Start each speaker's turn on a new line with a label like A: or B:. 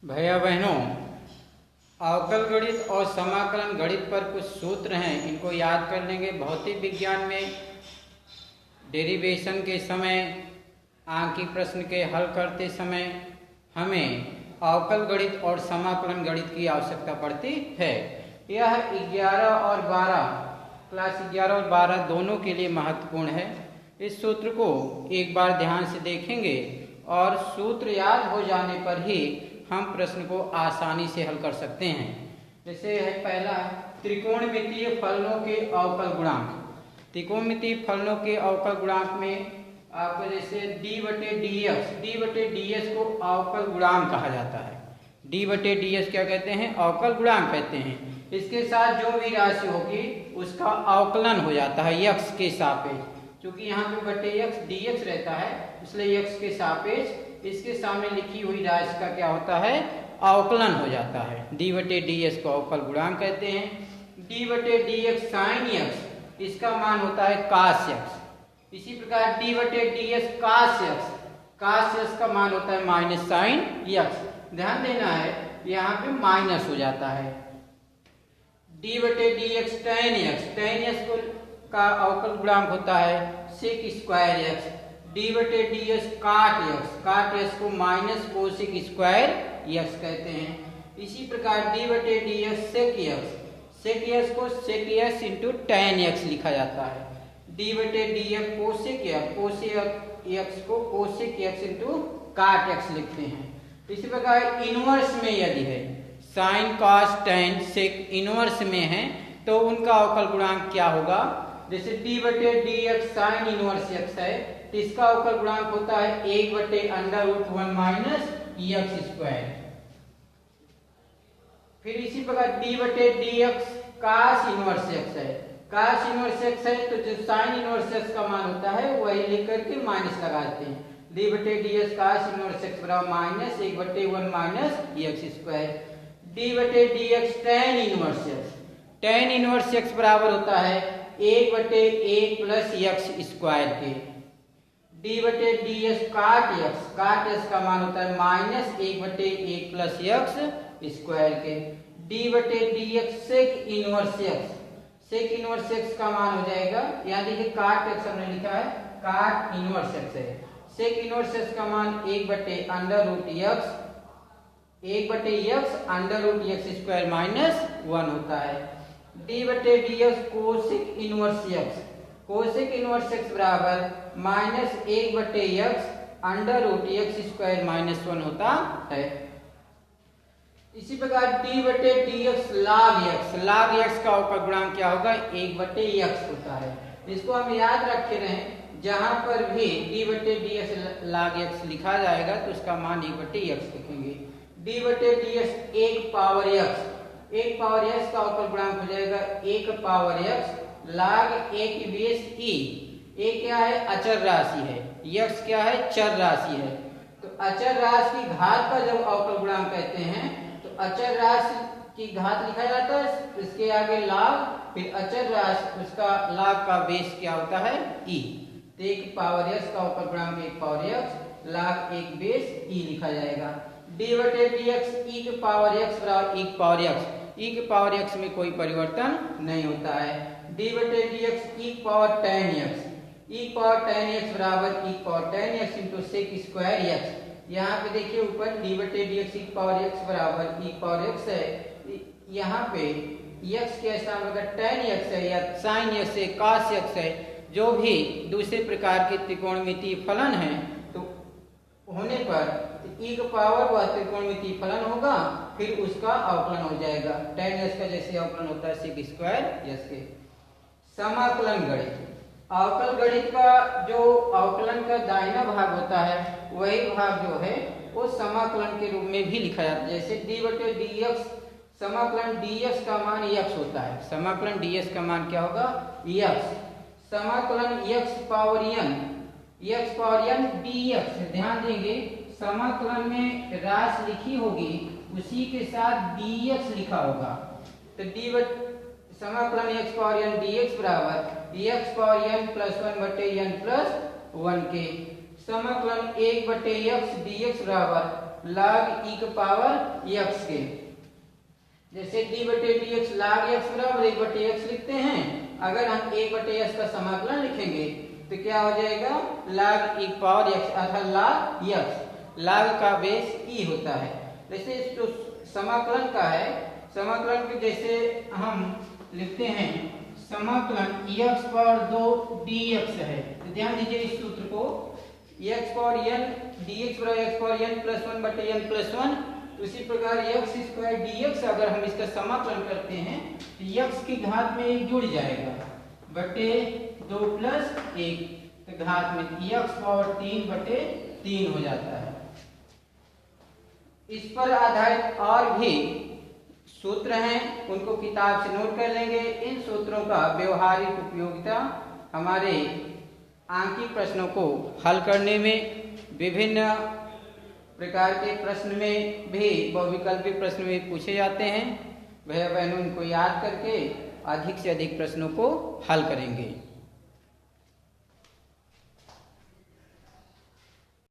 A: भैया बहनों, अवकल गणित और समाकलन गणित पर कुछ सूत्र हैं, इनको याद कर लेंगे। भौतिक विज्ञान में डेरिवेशन के समय, आंकी प्रश्न के हल करते समय हमें अवकल गणित और समाकलन गणित की आवश्यकता पड़ती है। यह 11 और 12 क्लास 11 और 12 दोनों के लिए महत्वपूर्ण है। इस सूत्र को एक बार ध्यान से देखेंगे और सूत्र याद हो जाने पर ही हम प्रश्न को आसानी से हल कर सकते हैं। जैसे है पहला, त्रिकोणमितीय फलनों के अवकल गुणांक। त्रिकोणमितीय फलनों के अवकल गुणांक में आपको जैसे d/dx को अवकल गुणांक कहा जाता है। d/dx क्या कहते हैं? अवकल गुणांक कहते हैं। इसके साथ जो भी राशि होगी उसका अवकलन हो जाता है x के सापेक्ष। क्योंकि यहाँ पे बटे x dx रहता है, इसलिए x के सापेक्ष इसके सामने लिखी हुई राशि का क्या होता है? अवकलन हो जाता है। d/dx को अवकल गुणांक कहते हैं। d/dx sin x, इसका मान होता है cos x। इसी प्रकार d/dx cos x का मान होता है माइनस साइन x। ध्यान देना है, यहाँ पे माइनस हो जाता है। d/dx tan x को का अवकल गुणांक होता है sec स्क्वायर x। d/dx काट x को माइनस कोसेक स्क्वायर x कहते हैं। इसी प्रकार d/dx sec x को sec x into tan x लिखा जाता है। d/dx कोसेक x को कोसेक x इंटू काट x लिखते हैं। इसी प्रकार इनवर्स में यदि है sin cos tan sec inverse में है तो उनका अवकल गुणांक क्या होगा? जैसे d/dx sin इनवर्स x है तो इसका अवकल गुणांक होता है 1/√1 माइनस x स्क्वायर। फिर इसी प्रकार d/dx cos इनवर्स x है। cos इनवर्स x है तो जो sin इनवर्स x का मान होता है वही लेकर के माइनस लगाते हैं। d/dx cos इनवर्स x बराबर minus 1/1 minus x square. d/dx tan inverse x बराबर होता है 1/1 प्लस x स्क्वायर के। d/dx काट x का मान होता है माइनस 1/1 प्लस x स्क्वायर के। d/dx सेक इनवर्स x का मान हो जाएगा, यहाँ देखिए काट x हमने लिखा है, काट इनवर्स x है। सेक इनवर्स x का मान 1/√x √x स्क्वायर माइनस 1 होता है। d/dx कोसेक इनवर्स x बराबर minus 1/x √x square minus 1 होता है। इसी प्रकार d/dx log x का अवकल गुणांक क्या होगा? 1/x होता है। इसको हम याद रखे रहें, जहां पर भी d/dx log x लिखा जाएगा तो उसका मान 1/x लिखेंगे। d/dx 1 पावर x का अवकल गुणांक हो जाएगा 1 power x log 1 base e। a क्या है? अचर राशि है, x क्या है? चर राशि है। तो अचर राशि की घात का जब अवकल गुणांक कहते हैं तो अचर राशि की घात लिखा जाता है, इसके आगे log, फिर अचर राशि उसका log का बेस क्या होता है? e। तो 1 पावर x का अवकल गुणांक 1 power x log 1 base e लिखा जाएगा। d/dx e के पावर x बराबर 1 पावर x, e के पावर x में कोई परिवर्तन नहीं होता है। d/dx e power tan x बराबर e power tan x into sec square x। यहाँ पे देखिए ऊपर d/dx e पावर x बराबर e पावर x है, यहाँ पे x के स्थान पर tan x है या sin x है, cos x है, जो भी दूसरे प्रकार के त्रिकोणमितीय फलन है तो होने पर e का पावर वह त्रिकोणमितीय फलन होगा, फिर उसका अवकलन हो जाएगा। tan x का जैसे अवकलन होता है सेक स्क्वायर x के। समाकलन गणित, अवकल गणित का जो अवकलन का दाहिना भाग होता है वही भाग जो है वो समाकलन के रूप में भी लिखा जाता है। जैसे d/dx समाकलन dx का मान x होता है। समाकलन dx का मान क्या होगा? x। समाकलन x पावर n dx। ध्यान देंगे, समाकलन में राशि लिखी होगी उसी के साथ dx लिखा होगा। तो समाकलन x पावर n dx बराबर x power n plus 1/n plus 1 के। समाकलन 1/x dx बराबर log e की पावर x के। जैसे d/dx log x बराबर 1/x लिखते हैं, अगर हम 1/x का समाकलन लिखेंगे तो क्या हो जाएगा, log e की पावर x अर्थात log x। log का बेस e होता है। जैसे जो समाकलन का है, समाकलन के जैसे हम लिखते हैं समाकलन x पावर 2 dx है, तो ध्यान दीजिए इस सूत्र को, x पावर n dx बराबर x power n plus 1/n+1। उसी प्रकार x स्क्वायर dx अगर हम इसका समाकलन करते हैं तो x की घात में 1 जुड़ जाएगा बटे 2 प्लस 1, तो घात में x पावर 3/3 हो जाता है। इस पर आधारित और भी सूत्र हैं, उनको किताब से नोट कर लेंगे। इन सूत्रों का व्यवहारिक उपयोगिता हमारे आंकिक प्रश्नों को हल करने में, विभिन्न प्रकार के प्रश्न में भी, बहुविकल्पी प्रश्न में पूछे जाते हैं। भैया बहनों इनको याद करके अधिक से अधिक प्रश्नों को हल करेंगे।